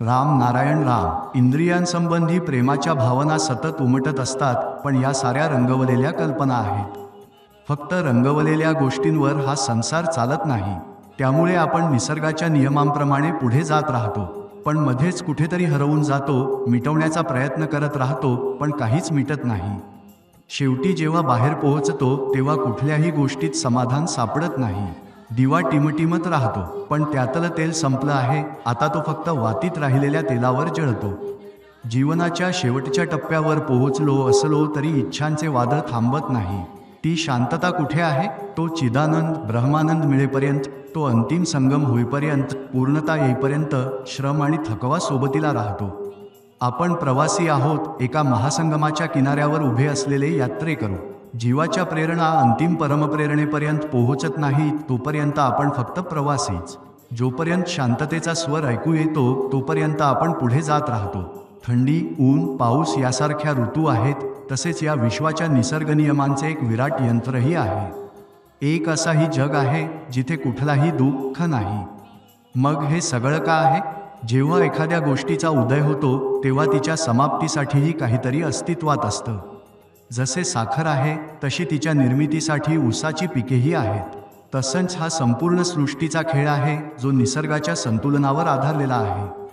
राम नारायण राम. इंद्रियांसंबंधी प्रेमाच्या भावना सतत उमटत असतात, पण या साऱ्या रंगवलेल्या कल्पना आहेत. फक्त रंगवलेल्या गोष्टींवर हा संसार चालत नाही. त्यामुळे आपण निसर्गाच्या नियमांप्रमाणे पुढे जात राहतो, पण मध्येच कुठेतरी हरवून जातो, मिटवण्याचा प्रयत्न करत राहतो, पण काहीच मिटत नाही. शेवटी जेव्हा बाहेर पोहोचतो तेव्हा कुठल्याही गोष्टीत समाधान सापडत नाही. दिवा टिमटिमत राहतो, पण त्यातलं तेल संपलं आहे. आता तो फक्त वातीत राहिलेल्या तेलावर जळतो. जीवनाच्या शेवटच्या टप्प्यावर पोहोचलो असलो तरी इच्छांचे वादळ थांबत नाही. ती शांतता कुठे आहे? तो चिदानंद ब्रह्मानंद मिळेपर्यंत, तो अंतिम संगम होईपर्यंत, पूर्णता येईपर्यंत श्रम आणि थकवा सोबतीला राहतो. आपण प्रवासी आहोत, एका महासंगमाच्या किनाऱ्यावर उभे असलेले यात्रेकरू. जीवाच्या प्रेरणा अंतिम परमप्रेरणेपर्यंत पोहोचत नाही तोपर्यंत आपण फक्त प्रवासीच. जोपर्यंत शांततेचा स्वर ऐकू येतो तोपर्यंत आपण पुढे जात राहतो. थंडी, ऊन, पाऊस यासारख्या ऋतू आहेत, तसेच या विश्वाच्या निसर्गनियमांचे एक विराट यंत्रही आहे. एक असाही जग आहे जिथे कुठलाही दुःख नाही. मग हे सगळं का आहे? जेव्हा एखाद्या गोष्टीचा उदय होतो तेव्हा तिच्या समाप्तीसाठीही काहीतरी अस्तित्वात असतं. जसे साखर आहे तशी तिच्या निर्मितीसाठी ऊसाची पिकेही आहेत. तसंच हा संपूर्ण सृष्टीचा खेळ आहे जो निसर्गाच्या संतुलनावर आधारलेला आहे.